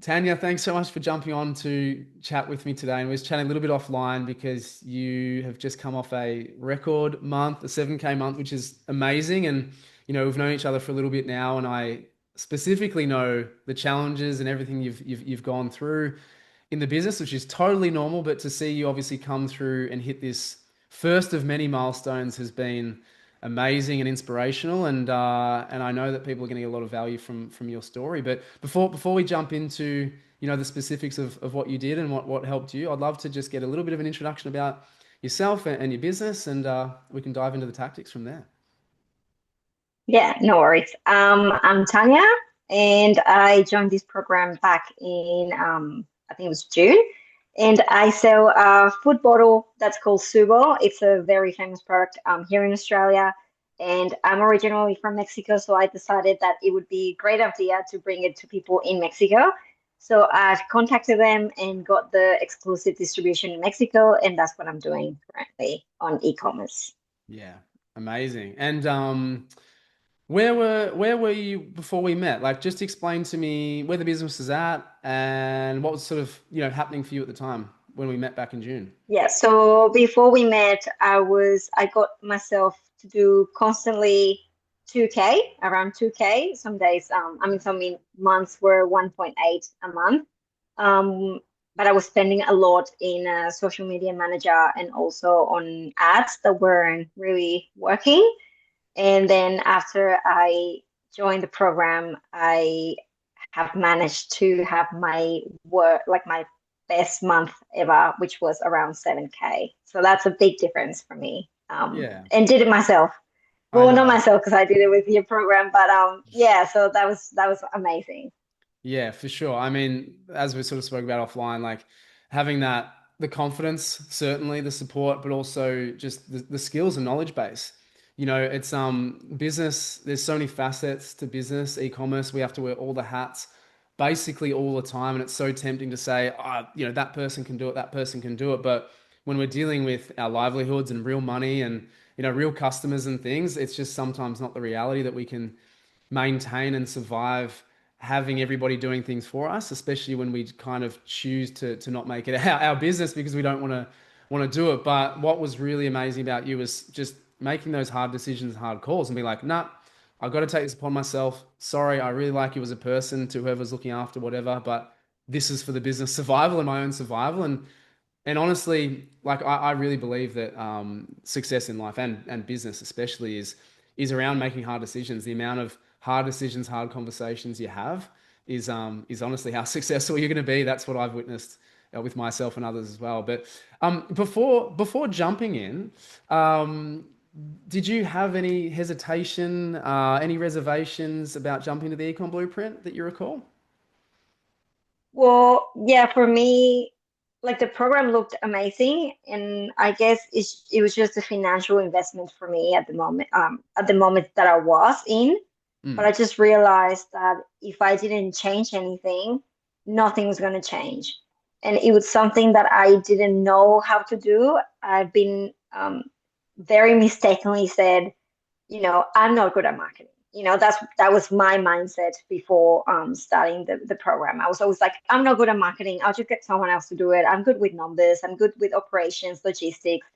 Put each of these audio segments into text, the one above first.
Tania, thanks so much for jumping on to chat with me today. And we was chatting a little bit offline because you have just come off a record month, a 7K month, which is amazing. And, we've known each other for a little bit now, and I specifically know the challenges and everything you've gone through in the business, which is totally normal. But to see you obviously come through and hit this first of many milestones has been amazing and inspirational. And I know that people are going to get a lot of value from your story. But before we jump into the specifics of what you did and what helped you, I'd love to just get a little bit of an introduction about yourself and your business, and we can dive into the tactics from there. Yeah, no worries. I'm Tanya, and I joined this program back in I think it was June. And I sell a food bottle that's called Subo. It's a very famous product here in Australia. And I'm originally from Mexico, so I decided that it would be a great idea to bring it to people in Mexico. So I've contacted them and got the exclusive distribution in Mexico, and that's what I'm doing currently on e-commerce. Yeah, amazing. And where were you before we met? Like, just explain to me where the business is at and what was sort of happening for you at the time when we met back in June. Yeah, so before we met, I got myself to do constantly 2K, around 2K. Some days, months were 1.8 a month. Um, but I was spending a lot in social media manager and also on ads that weren't really working. And then after I joined the program, I have managed to have my work, like my best month ever, which was around 7K. So that's a big difference for me. Yeah, And did it myself. I Well, not know. myself because I did it with your program, but yeah, so that was amazing. Yeah, for sure. I mean, as we sort of spoke about offline, like having the confidence, certainly the support, but also just the skills and knowledge base. It's business, there's so many facets to business, e-commerce. We have to wear all the hats basically all the time. And it's so tempting to say, that person can do it, that person can do it. But when we're dealing with our livelihoods and real money and, real customers and things, it's just sometimes not the reality that we can maintain and survive having everybody doing things for us, especially when we kind of choose to not make it our business because we don't want to do it. But what was really amazing about you was just making those hard decisions, hard calls, and be like, nah, I've got to take this upon myself. Sorry, I really like you as a person to whoever's looking after whatever, but this is for the business survival and my own survival. And honestly, like I really believe that success in life and business especially is around making hard decisions. The amount of hard decisions, hard conversations you have is honestly how successful you're going to be. That's what I've witnessed with myself and others as well. But before jumping in, um, did you have any hesitation, any reservations about jumping to the Ecom Blueprint that you recall? Well, yeah, for me, like the program looked amazing, and I guess it was just a financial investment for me at the moment that I was in. But Mm, I just realized that if I didn't change anything, nothing was going to change. And it was something that I didn't know how to do. I've been very mistakenly said, I'm not good at marketing. That was my mindset before starting the program. I was always like, I'm not good at marketing. I'll just get someone else to do it. I'm good with numbers. I'm good with operations, logistics.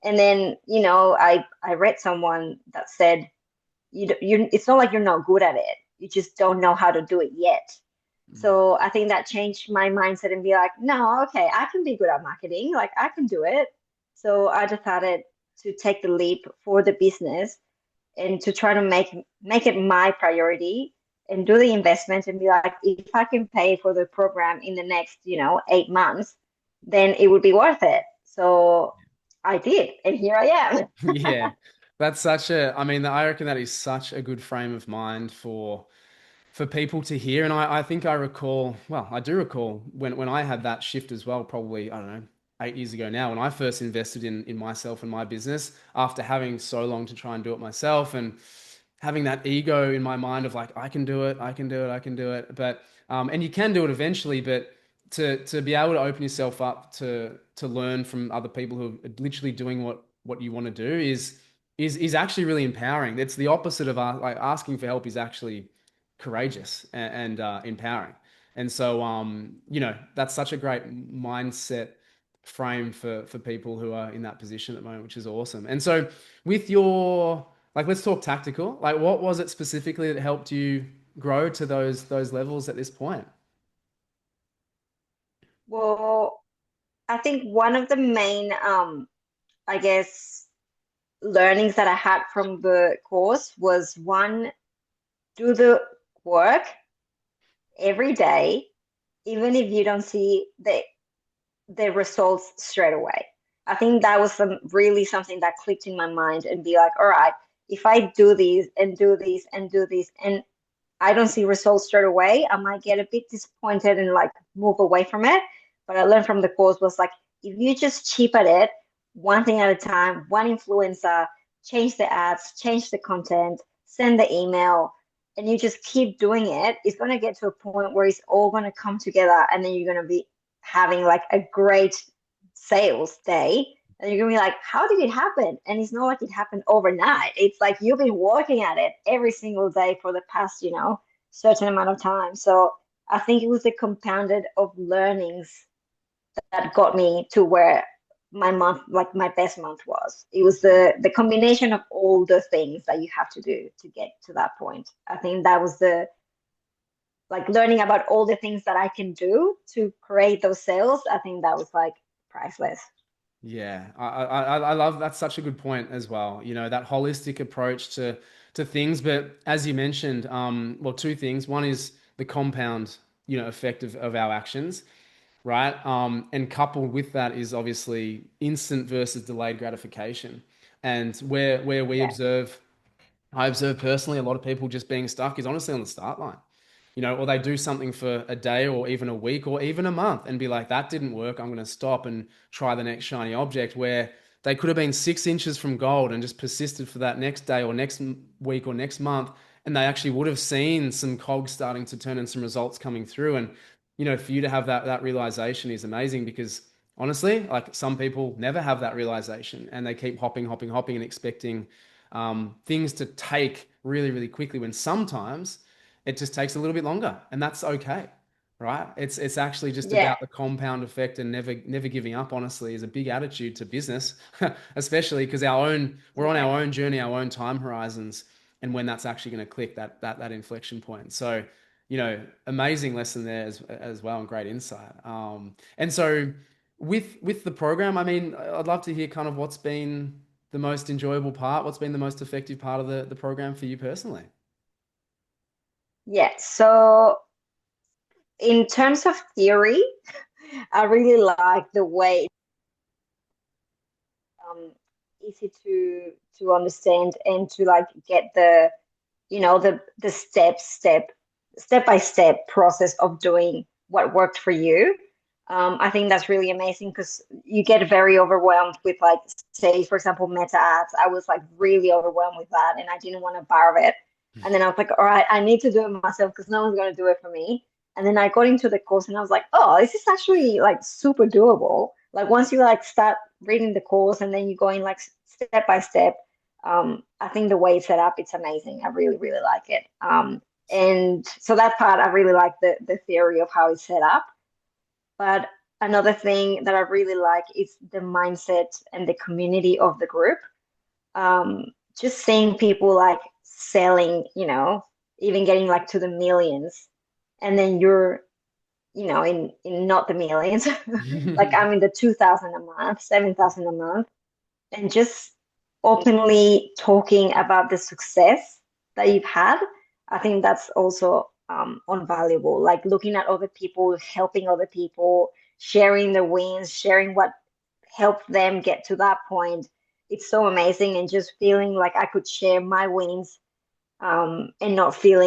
And then, I read someone that said, it's not like you're not good at it. You just don't know how to do it yet. mm. So I think that changed my mindset and be like, no, okay, I can be good at marketing. Like I can do it. So I decided to take the leap for the business and to try to make it my priority and do the investment and be like, if I can pay for the program in the next, 8 months, then it would be worth it. So I did, and here I am. Yeah, that's I mean, I reckon that is such a good frame of mind for people to hear. And I think I recall, well, I do recall when I had that shift as well, probably, I don't know, 8 years ago now, when I first invested in myself and my business after having so long to try and do it myself and having that ego in my mind of like, I can do it, I can do it, I can do it. But and you can do it eventually, but to be able to open yourself up to learn from other people who are literally doing what you want to do is actually really empowering. It's the opposite of like asking for help is actually courageous and empowering. And so, that's such a great mindset frame for people who are in that position at the moment, which is awesome. And so, with your like, let's talk tactical. Like, what was it specifically that helped you grow to those levels at this point? Well, I think one of the main, I guess, learnings that I had from the course was one, do the work every day, even if you don't see the results straight away. I think that was something that clicked in my mind and be like, all right, if I do these and do these and do these and I don't see results straight away, I might get a bit disappointed and like move away from it. But I learned from the course was like, if you just chip at it, one thing at a time, one influencer, change the ads, change the content, send the email, and you just keep doing it, it's going to get to a point where it's all going to come together. And then you're going to be having like a great sales day. And you're gonna be like, how did it happen? And it's not like it happened overnight. It's like you've been working at it every single day for the past, certain amount of time. So I think it was the compounded of learnings that got me to where my month, like my best month was. It was the combination of all the things that you have to do to get to that point. I think that was the like learning about all the things that I can do to create those sales. I think that was like priceless. Yeah, I love that's such a good point as well. That holistic approach to things. But as you mentioned, well, two things. One is the compound, effect of our actions, right? And coupled with that is obviously instant versus delayed gratification. And where we Yeah. observe I observe personally a lot of people just being stuck is honestly on the start line. Or they do something for a day or even a week or even a month and be like, that didn't work. I'm going to stop and try the next shiny object, where they could have been 6 inches from gold and just persisted for that next day or next week or next month. And they actually would have seen some cogs starting to turn and some results coming through. And, for you to have that realization is amazing, because honestly, like, some people never have that realization and they keep hopping, hopping, hopping and expecting things to take really, really quickly, when sometimes it just takes a little bit longer, and that's okay, right? It's actually just Yeah. about the compound effect, and never giving up, honestly, is a big attitude to business, especially because we're on Yeah. our own journey, our own time horizons, and when that's actually going to click, that inflection point. So, amazing lesson there as well, and great insight. And so with the program, I mean, I'd love to hear kind of what's been the most enjoyable part, what's been the most effective part of the program for you personally. Yeah. So in terms of theory, I really like the way um easy to understand and to like get the step by step process of doing what worked for you. I think that's really amazing because you get very overwhelmed with like, say, for example, meta ads. I was like really overwhelmed with that and I didn't want to borrow it. And then I was like, all right, I need to do it myself because no one's going to do it for me. And then I got into the course and I was like, oh, this is actually like super doable. Like once you like start reading the course and then you go in like step by step, I think the way it's set up, it's amazing. I really, really like it. And so that part, I really like the theory of how it's set up. But another thing that I really like is the mindset and the community of the group. Um, just seeing people like selling, even getting like to the millions, and then you're, in not the millions, like I'm in the 2,000 a month, 7,000 a month, and just openly talking about the success that you've had. I think that's also invaluable. Like looking at other people, helping other people, sharing the wins, sharing what helped them get to that point. It's so amazing, and just feeling like I could share my wins, and not feel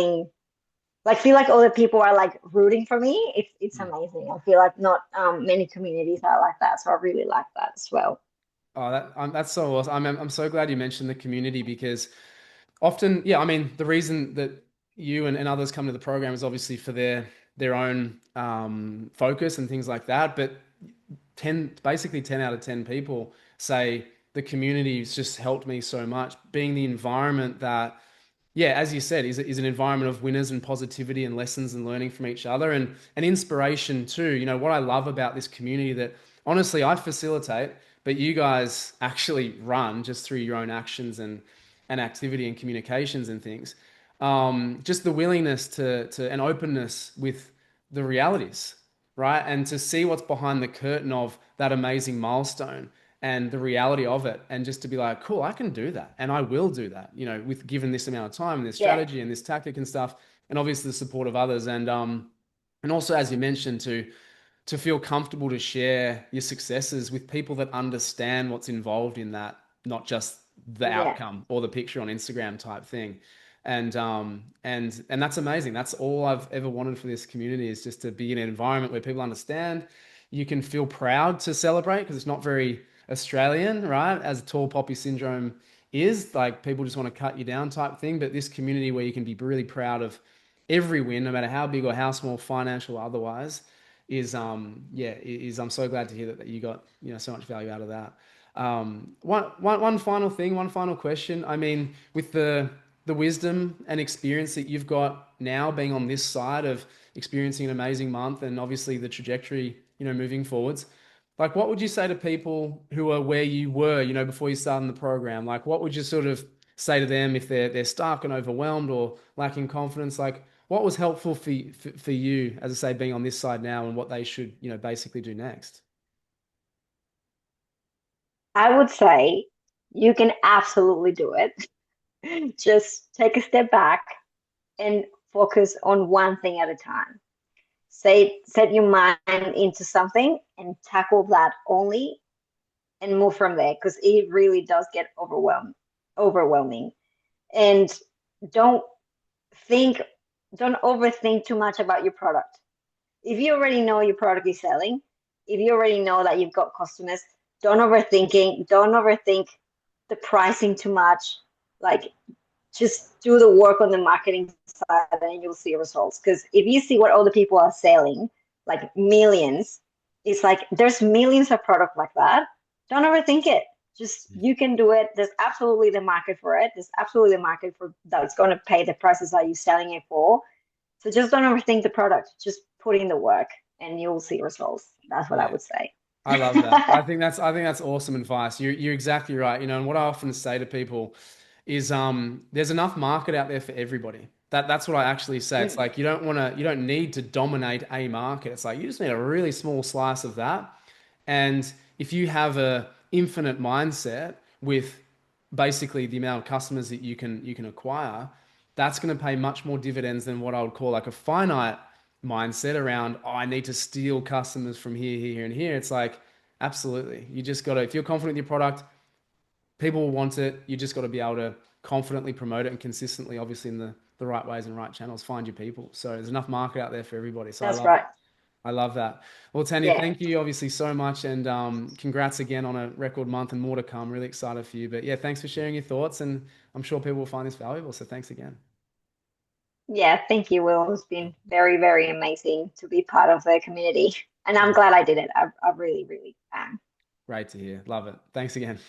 like other people are like rooting for me. It's amazing. I feel like not many communities are like that, so I really like that as well. Oh, that's so awesome. I'm so glad you mentioned the community, because often, yeah, I mean, the reason that you and others come to the program is obviously for their own focus and things like that. But basically 10 out of 10 people say the community's just helped me so much. Being the environment that yeah, as you said, is an environment of winners and positivity and lessons and learning from each other and inspiration too. You know, what I love about this community that honestly I facilitate, but you guys actually run just through your own actions and activity and communications and things. Just the willingness to and openness with the realities, right? And to see what's behind the curtain of that amazing milestone and the reality of it, and just to be like, cool, I can do that and I will do that, you know, with given this amount of time and this Yeah, strategy and this tactic and stuff, and obviously the support of others. And also, as you mentioned, to feel comfortable to share your successes with people that understand what's involved in that, not just the yeah, outcome or the picture on Instagram type thing. And that's amazing. That's all I've ever wanted for this community, is just to be in an environment where people understand. You can feel proud to celebrate because it's not very Australian, right? As tall poppy syndrome is, like, people just want to cut you down type thing. But this community where you can be really proud of every win, no matter how big or how small, financial or otherwise, is yeah, is I'm so glad to hear that you got, you know, so much value out of that. One final thing, one final question. I mean, with the wisdom and experience that you've got now, being on this side of experiencing an amazing month and obviously the trajectory, you know, moving forwards, like, what would you say to people who are where you were, you know, before you started the program? Like, what would you sort of say to them if they're stuck and overwhelmed or lacking confidence? Like, what was helpful for you, as I say, being on this side now, and what they should, you know, basically do next? I would say you can absolutely do it. Just take a step back and focus on one thing at a time. Set your mind into something and tackle that only, and move from there, because it really does get overwhelming. And don't think don't overthink too much about your product. If you already know your product is selling, if you already know that you've got customers, don't overthink the pricing too much. Like, just do the work on the marketing side and you'll see results. Because if you see what other people are selling, like millions, it's like there's millions of product like that. Don't overthink it. Just, you can do it. There's absolutely the market for it. There's absolutely the market for that's going to pay the prices that you're selling it for. So just don't overthink the product. Just put in the work and you'll see results. That's what I Yeah. would say. I love that. I think that's awesome advice. You're exactly right. You know, and what I often say to people is there's enough market out there for everybody. That's what I actually say. It's like you don't need to dominate a market. It's like you just need a really small slice of that. And if you have a infinite mindset with basically the amount of customers that you can acquire, that's going to pay much more dividends than what I would call like a finite mindset around, oh, I need to steal customers from here, here, and here. It's like, absolutely. You just got to, if you're confident in your product, people will want it. You just got to be able to confidently promote it and consistently, obviously in the right ways and right channels, find your people. So there's enough market out there for everybody. So That's right. I love that. Well, Tanya, Yeah. thank you obviously so much, and congrats again on a record month and more to come. Really excited for you. But yeah, thanks for sharing your thoughts, and I'm sure people will find this valuable. So thanks again. Yeah, thank you, Will. It's been very, very amazing to be part of the community. And I'm glad I did it. I really, really am. Great to hear. Love it. Thanks again.